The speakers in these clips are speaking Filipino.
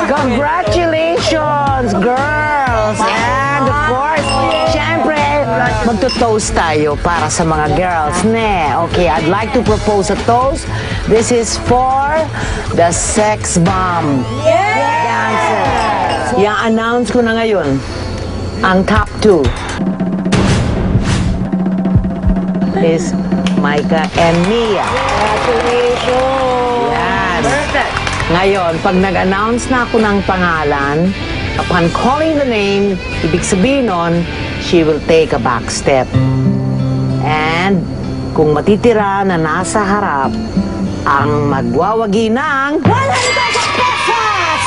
Congratulations, girls! And of course, syempre, magto-toast tayo para sa mga girls, ne? Okay, I'd like to propose a toast. This is for the sex bomb dancer. Yang announce ko na ngayon, ang top 2 is Micah and Mia. Congratulations! Yes. Perfect. Ngayon, pag nag-announce na ako ng pangalan, upon calling the name, ibig sabihin nun, she will take a back step. And kung matitira na nasa harap, ang magwawagi ng 100,000 pesos!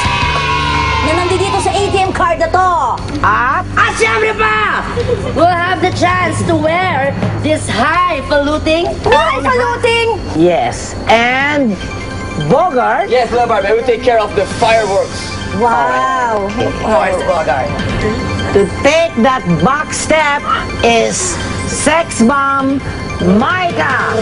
Na nandito sa ATM card na to! At Siyempre pa! We'll have the chance to wear this highfalutin. yes, and Bogart. Yes, Lola Barbie, we take care of the fireworks. Wow! Of course, Bogart. To take that back step is sex bomb Micah.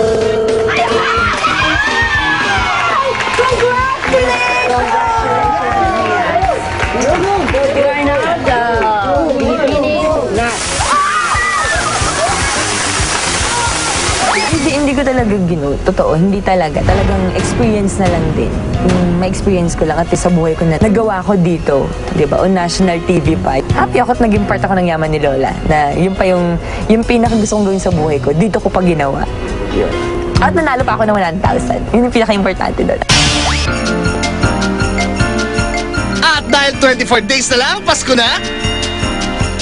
Hindi ko talaga totoo, hindi talaga. Talagang experience na lang din. Yung ma-experience ko lang at sa buhay ko na nagawa ko dito, di ba, on national TV pa. Happy ako at naging part ako ng yaman ni Lola, na yun pa yung pinaka-gusto kong gawin sa buhay ko, dito ko pa ginawa. Yun. At nanalo pa ako ng 100,000. Yun yung pinaka-importante doon. At dahil 24 days na lang, Pasko na,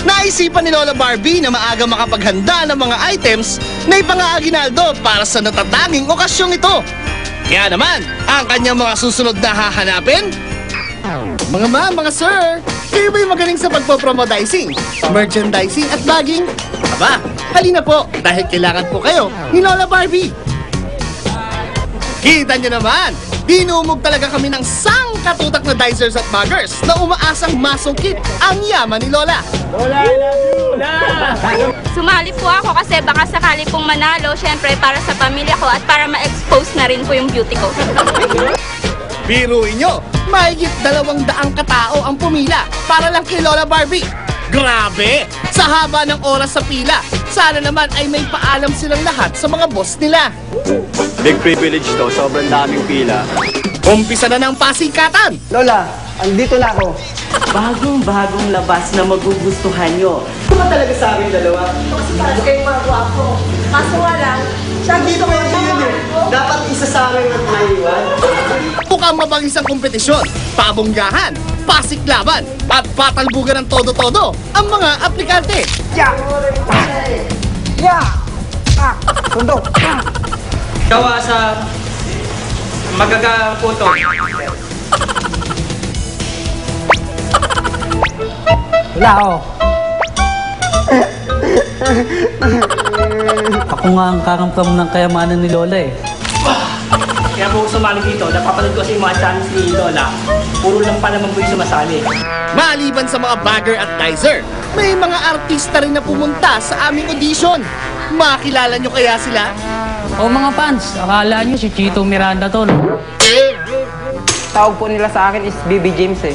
naisipan ni Lola Barbie na maaga makapaghanda ng mga items na ipang-aaginaldo para sa natatanging okasyong ito. Kaya naman, ang kanyang mga susunod na hahanapin, mga ma'am, mga sir, kayo ba'y magaling sa pagpopromodizing, merchandising at bagging? Aba, halina po dahil kailangan po kayo ni Lola Barbie. Kita nyo naman, dinumog talaga kami ng sangkatutak na dicers at baggers na umaasang masungkit ang yaman ni Lola. Lola, I love you! Lola! Sumali po ako kasi baka sakali pong manalo, syempre para sa pamilya ko at para ma-expose na rin po yung beauty ko. Biruin nyo, mahigit 200 katao ang pumila para lang kay Lola Barbie. Grabe! Sa haba ng oras sa pila, sana naman ay may paalam silang lahat sa mga boss nila. Big privilege to, sobrang daming pila. Umpisa na ng pasikatan! Lola, andito na ako. Bagong labas na magugustuhan nyo. Ano ba talaga sa amin dalawa? Kasi kayong mga guwapo. Kaso nga lang, Dito kayo yun eh. Dapat isa sa amin at maiwan. Mukhang mabangis ang kompetisyon, pabonggahan, pasiklaban, at patalbugan ng todo-todo ang mga aplikante. Sundo. Gawa sa magagaputo. Wala ako. Ako nga ang kakamkam ng kayamanan ni Lola eh. Kaya po sumali dito, napapanood ko sa mga channels ni Lola. Puro lang pa naman po yung sumasali. Maliban sa mga bagger at dicer, may mga artista rin na pumunta sa aming audition. Makilala nyo kaya sila? O mga fans, akala nyo si Chito Miranda to, no? Tawag po nila sa akin is BB James eh.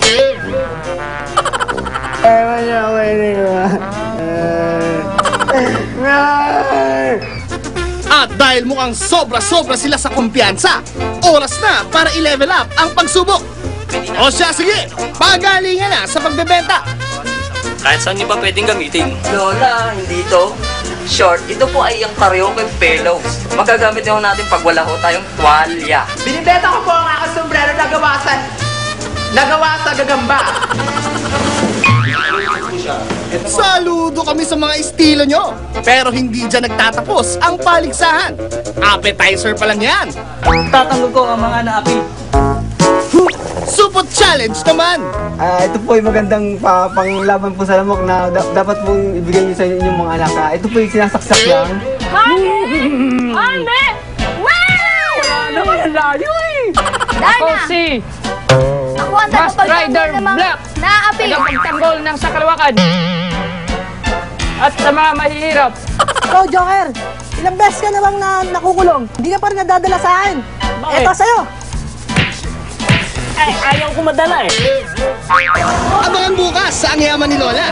At dahil mukhang sobra-sobra sila sa kumpiyansa, oras na para i-level up ang pagsubok. O siya, sige, pagalingan na sa pagbebenta. Kahit saan nyo ba pwedeng gamitin? Lola, hindi ito. Short, ito po ay yung karaoke pillows. Magagamit yung natin pag wala ho tayong tuwalya. Binibenta ko po ang aking sombrero nagawa sa gagamba. Saludo kami sa mga estilo nyo. Pero hindi dyan nagtatapos ang paligsahan. Appetizer pa lang yan. Tatanggol ko ang mga naapi. Supot challenge naman. Ito po yung magandang panglaban po sa lamok na dapat pong ibigay niyo sa inyong mga anak. Ito po yung sinasaksak lang. Ande! Wow! Ano naman ang layo eh! Dana! si Ako ang Rider Black! Naapi! Tagapagtanggol ng sakalawakan! At sa mga mahihirap! Ikaw, Joker, ilang beses ka na bang nakukulong? Hindi ka pa rin nadadala sa akin. Bakit? Eto sa'yo. ayaw ko madala eh. Abangan bukas sa Ang Yaman ni Lola.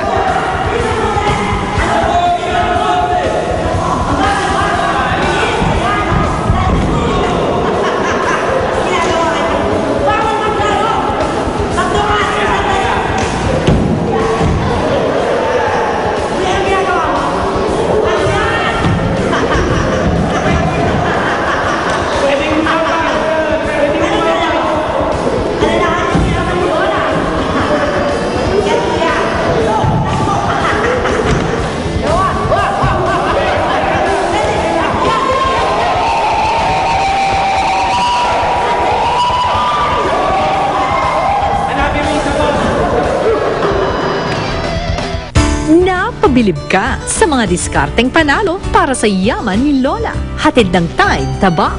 Napabilib ka sa mga diskarteng panalo para sa yaman ni Lola. Hatid ng Tide Taba